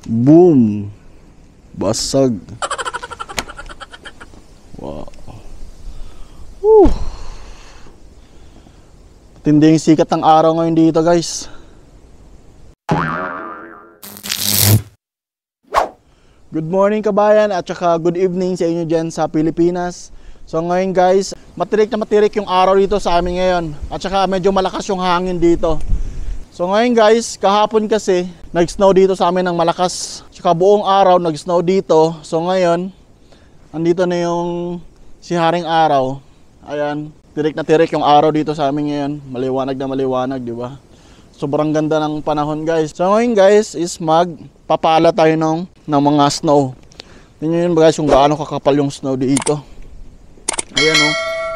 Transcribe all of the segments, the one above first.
Boom! Basag. Wow. Woo! Tinding sikat ng araw ngayon dito, guys. Good morning kabayan at saka good evening sa inyo dyan sa Pilipinas. So ngayon guys, matirik na matirik yung araw dito sa amin ngayon. At saka medyo malakas yung hangin dito. So ngayon guys, kahapon kasi nag-snow dito sa amin ng malakas. Tsaka buong araw nag-snow dito. So ngayon, andito na yung si Haring Araw. Ayan, tirik na tirik yung araw dito sa amin ngayon. Maliwanag na maliwanag, di ba? Sobrang ganda ng panahon guys. So ngayon guys is magpapala tayo ng mga snow. Tingnan nyo guys kung gaano kakapal yung snow dito. Ayan o,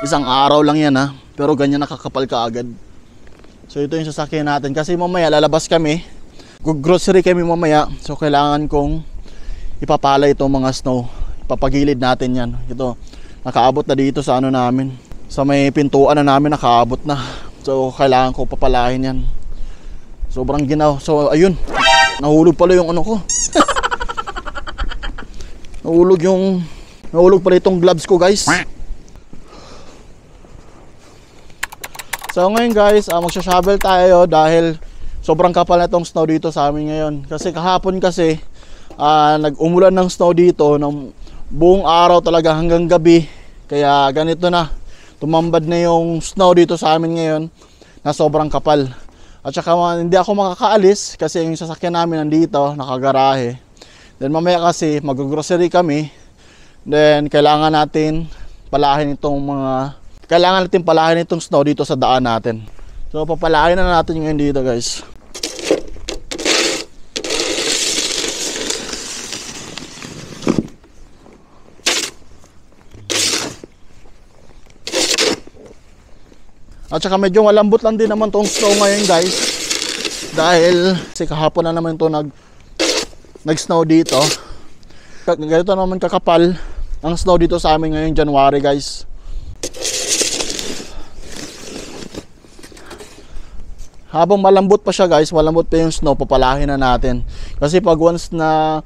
isang araw lang yan ha. Pero ganyan nakakapal ka agad. So ito yung sasakyan natin. Kasi mamaya lalabas kami. Grocery kami mamaya. So kailangan kong ipapala itong mga snow. Ipapagilid natin yan. Ito, nakaabot na dito sa ano namin. Sa may pintuan na namin nakaabot na. So kailangan ko papalahin yan. Sobrang ginaw. So ayun, nahulog pala yung ano ko. Nahulog pala itong gloves ko guys. So ngayon guys, magsha-shovel tayo dahil sobrang kapal na itong snow dito sa amin ngayon. Kasi kahapon kasi nag-umulan ng snow dito ng buong araw talaga hanggang gabi. Kaya ganito na, tumambad na yung snow dito sa amin ngayon na sobrang kapal. At saka hindi ako makakaalis kasi yung sasakyan namin nandito, nakagarahe. Then mamaya kasi mag-grocery kami. Then kailangan natin palahin itong snow dito sa daan natin. So papalahin na natin yung dito guys. At saka medyo malambot lang din naman tong snow ngayon guys. Dahil kasi kahapon na naman ito nag-snow dito. Ganito naman kakapal ang snow dito sa amin ngayong January guys. Habang malambot pa siya guys, malambot pa yung snow, papalahin na natin. Kasi pag once na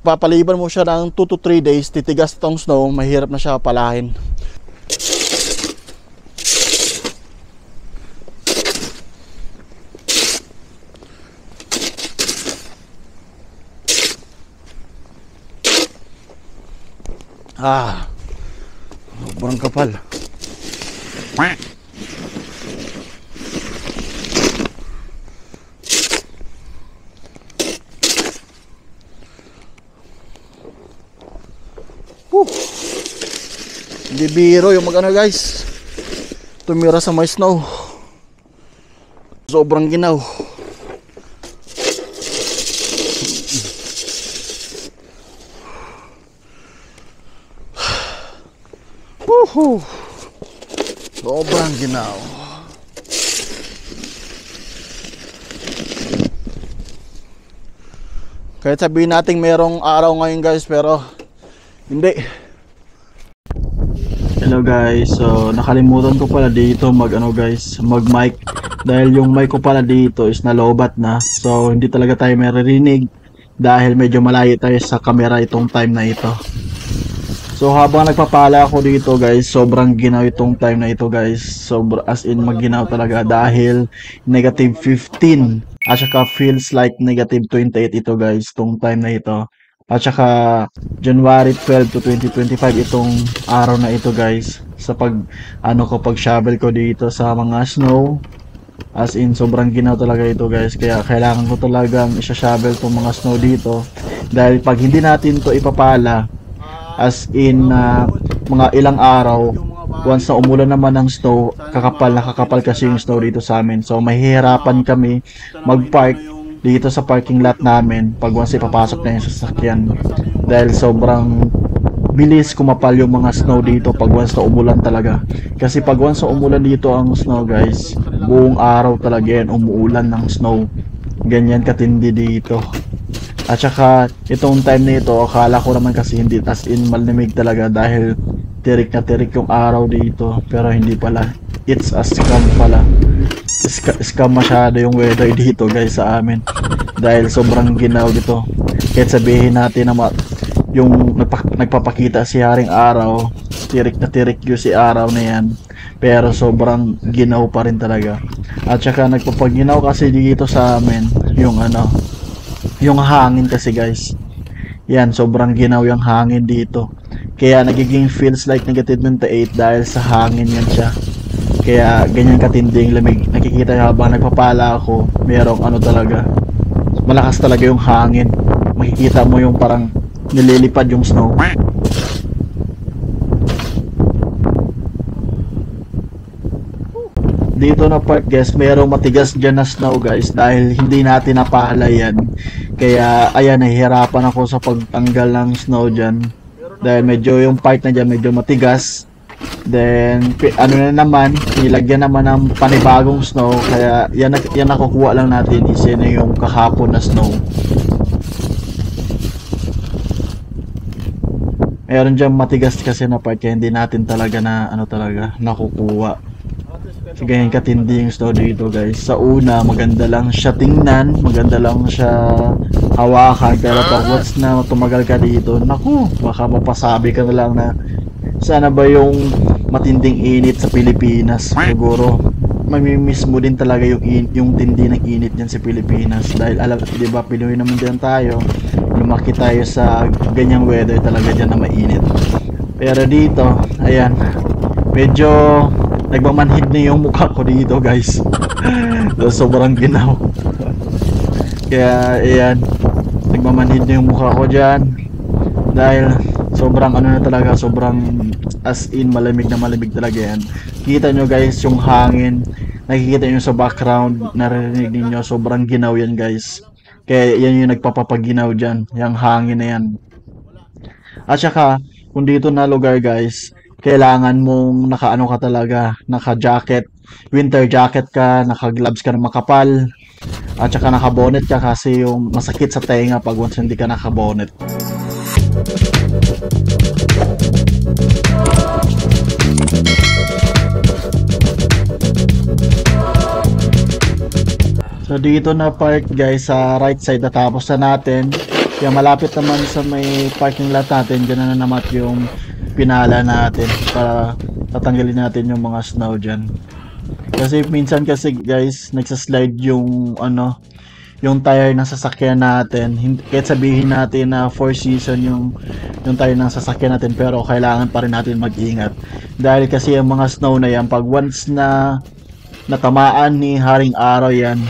papaliban mo siya ng 2 to 3 days, titigas tong snow, mahirap na siya palahin. Sobrang kapal. Hindi biro yung magano guys, tumira sa may snow. Sobrang ginaw. Woohoo! Sobrang ginaw. Kahit sabihin natin merong araw ngayon guys, pero hindi. Hello guys, so nakalimutan ko pala dito mag mic. Dahil yung mic ko pala dito is nalobat na. So hindi talaga tayo maririnig dahil medyo malayo tayo sa camera itong time na ito. So habang nagpapala ako dito guys, sobrang ginaw itong time na ito guys. As in magginaw talaga dahil negative 15 at saka feels like negative 28 ito guys itong time na ito. At saka January 12 to 2025 itong araw na ito guys. Sa pag shovel ko dito sa mga snow. As in sobrang ginaw talaga ito guys. Kaya kailangan ko talagang isa-shovel itong mga snow dito. Dahil pag hindi natin to ipapala, as in mga ilang araw, once na umulan naman ng snow, nakakapal kasi yung snow dito sa amin. So mahihirapan kami mag-park dito sa parking lot namin pag once ipapasok na yung sasakyan. Dahil sobrang bilis kumapal yung mga snow dito pag once na umulan talaga. Kasi pag once na umulan dito ang snow guys, buong araw talaga yan umuulan ng snow. Ganyan katindi dito. At saka itong time na ito, akala ko naman kasi hindi, as in malamig talaga dahil tirik na tirik yung araw dito. Pero hindi pala, it's a scam pala. scam masyado yung weather dito guys sa amin. Dahil sobrang ginaw dito. Kahit sabihin natin na yung nagpapakita si Haring Araw, tirik na tirik yung si araw na yan. Pero sobrang ginaw pa rin talaga. At saka nagpapaginaw kasi dito sa amin yung yung hangin kasi guys. Yan, sobrang ginaw yung hangin dito. Kaya nagiging feels like -28 dahil sa hangin yan siya. Kaya ganyan katinding lamig. Nakikita habang nagpapala ako, merong talaga. Malakas talaga yung hangin. Makikita mo yung parang nililipad yung snow. Dito na part guys, merong matigas dyan na snow guys dahil hindi natin napala yan. Kaya ayan, nahihirapan ako sa pagtanggal ng snow dyan. Dahil medyo yung part na dyan medyo matigas. Then na naman, nilagyan naman ng panibagong snow. Kaya yan nakukuha lang natin is yan yung kahapon na snow. Meron dyan matigas kasi na part kaya hindi natin talaga na talaga nakukuha. So, ganyan katindi yung snow dito guys. Sa una, maganda lang siya tingnan, maganda lang siya hawakan. Pero pag once na tumagal ka dito, naku, baka mapasabi ka na lang na sana ba yung matinding init sa Pilipinas. Siguro, mamimiss mo din talaga yung tindi ng init dyan sa Pilipinas. Dahil alam, di ba, Pinoy naman din tayo. Lumaki tayo sa ganyang weather talaga dyan na mainit. Pero dito, ayan, medyo nagmamanhid na yung mukha ko dito guys. Sobrang ginaw. Kaya ayan, nagmamanhid na yung mukha ko dyan. Dahil sobrang na talaga, sobrang as in malamig na malamig talaga yan. Kita nyo guys yung hangin. Nakikita nyo sa background, narinig niyo sobrang ginaw yan guys. Kaya yan yung nagpapapaginaw dyan, yung hangin na yan. At saka, kung dito na lugar guys, kailangan mong ka talaga, naka-jacket, winter jacket ka, naka-gloves ka na makapal, at saka naka-bonnet ka kasi yung masakit sa tenga pag once hindi ka naka-bonnet. So dito na park guys sa right side, natapos na natin. Kaya malapit naman sa may parking lot natin, dyan na naman yung pinala natin para tatanggalin natin yung mga snow dyan. Kasi minsan kasi guys, nagsaslide yung yung tire ng sasakyan natin. Kahit sabihin natin na 4 season yung tire ng sasakyan natin, pero kailangan pa rin natin mag-ingat. Dahil kasi yung mga snow na yan, pag once na natamaan ni Haring Araw yan,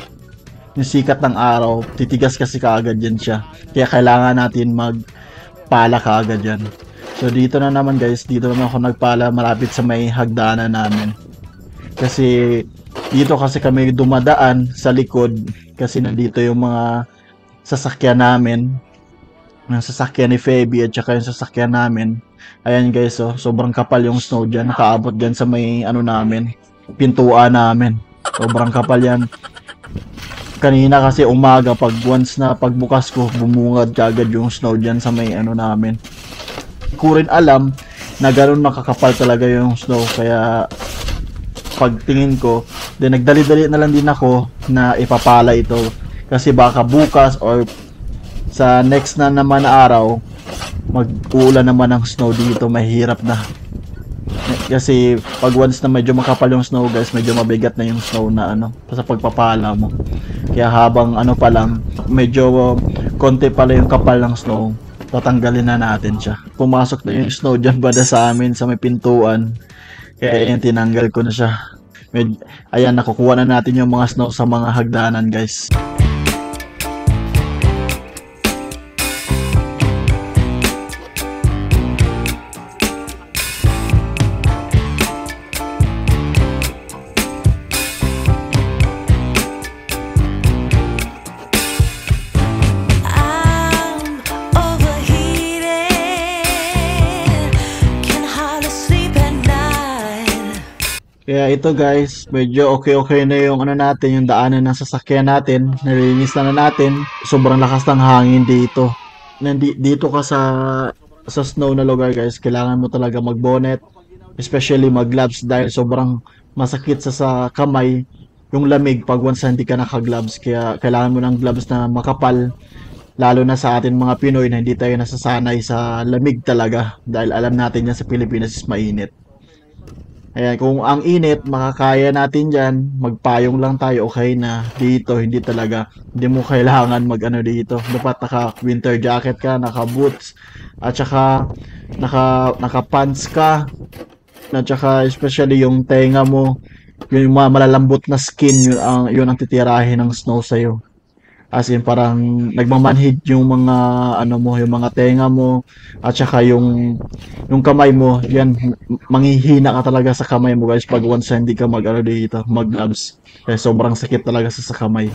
yung sikat ng araw, titigas kasi kaagad yan siya. Kaya kailangan natin magpala kaagad yan. So dito na naman guys, dito naman ako nagpala malapit sa may hagdanan namin. Kasi dito kasi kami dumadaan sa likod kasi nandito yung mga sasakyan namin. Yung sasakyan ni Feby at saka yung sasakyan namin. Ayan guys, oh, sobrang kapal yung snow dyan. Nakaabot dyan sa may namin, pintuan namin. Sobrang kapal yan. Kanina kasi umaga, pag once na pagbukas ko, bumungad kagad yung snow dyan sa may namin. Ko rin alam na gano'n nakakapal talaga yung snow, kaya pagtingin ko, then nagdali-dali na lang din ako na ipapala ito kasi baka bukas or sa next na naman araw mag-uulan naman ng snow dito, mahirap na kasi pag once na medyo makapal yung snow guys, medyo mabigat na yung snow na sa pagpapala mo. Kaya habang pa lang, medyo konti pala yung kapal ng snow, tatanggalin na natin siya. Pumasok na yung snow dyan banda sa amin sa may pintuan. Kaya yan, tinanggal ko na siya. Ayan, nakukuha na natin yung mga snow sa mga hagdanan guys. Kaya ito guys, medyo okay na yung natin, yung daanan ng sasakyan natin. Nalinis na natin. Sobrang lakas ng hangin dito. Dito ka sa snow na lugar guys, kailangan mo talaga mag-bonnet, especially mag-gloves dahil sobrang masakit sa kamay yung lamig pag once hindi ka naka-gloves. Kaya kailangan mo ng gloves na makapal, lalo na sa atin mga Pinoy na hindi tayo nasasanay sa lamig talaga, dahil alam natin yan sa Pilipinas is mainit. Ayan, kung ang init, makakaya natin dyan, magpayong lang tayo, okay na. Dito, hindi talaga. Hindi mo kailangan mag-ano dito. Dapat naka-winter jacket ka, naka-boots, at saka naka-pants ka, at saka especially yung tenga mo, yung mga malalambot na skin, yun ang titirahin ng snow sa'yo. As in, parang nagmamanhid yung mga ano mo, yung mga tenga mo, at saka yung kamay mo, yan, manghihina ka talaga sa kamay mo guys pag once hindi ka mag-ano dito, mag-gloves. Kaya sobrang sakit talaga sa kamay.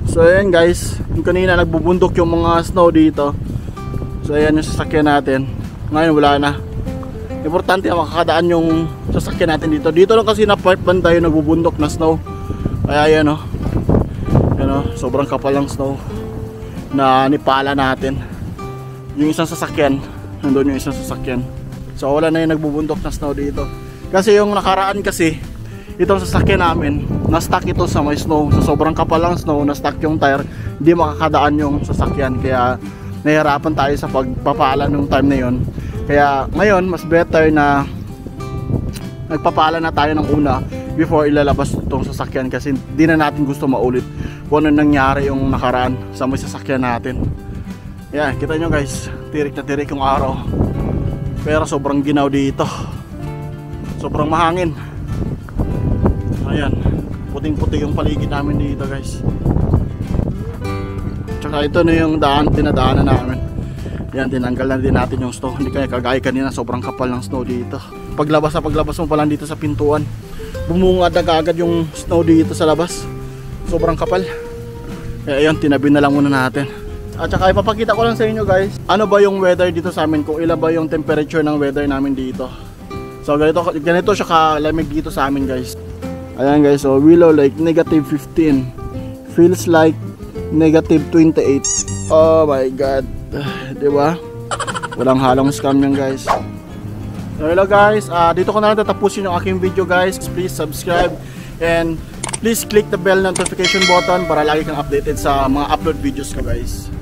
So ayan guys, yung kanina nagbubundok yung mga snow dito. So ayan yung sasakyan natin. Ngayon wala na. Importante makakadaan yung sasakyan natin dito. Dito lang kasi na part banda yung nagbubundok na snow. Kaya yan o. Yan o, sobrang kapal ng snow na nipala natin. Yung isang sasakyan, nandun yung isang sasakyan. So wala na yung nagbubundok na snow dito. Kasi yung nakaraan kasi, itong sasakyan namin, na-stuck ito sa may snow. So sobrang kapal ng snow, na-stuck yung tire. Hindi makakadaan yung sasakyan. Kaya nahihirapan tayo sa pagpapala nung time na yon. Kaya ngayon mas better na nagpapala na tayo ng una before ilalabas itong sasakyan, kasi di na natin gusto maulit kung ano nangyari yung nakaraan sa may sasakyan natin. Yan, kita nyo guys, tirik na tirik yung araw, pero sobrang ginaw dito, sobrang mahangin. Ayan, puting puti yung paligid namin dito guys. Tsaka ito na yung dinadaanan namin. Yan, tinanggal na din natin yung snow. Hindi kaya kagaya kanina, sobrang kapal ng snow dito. Paglabas mo pa lang dito sa pintuan, bumungad na agad yung snow dito sa labas. Sobrang kapal. Kaya yun, tinabi na lang muna natin. At saka ipapakita ko lang sa inyo guys, ano ba yung weather dito sa amin, kung ilan ba yung temperature ng weather namin dito. So ganito siya kalamig dito sa amin guys. Ayan guys, so Willow Lake negative 15, feels like negative 28. Oh my god. Diba? Walang halong scam yan guys. So hello guys, dito ko na lang tatapusin yung aking video guys. Please subscribe and please click the bell notification button para lagi kang updated sa mga upload videos ko guys.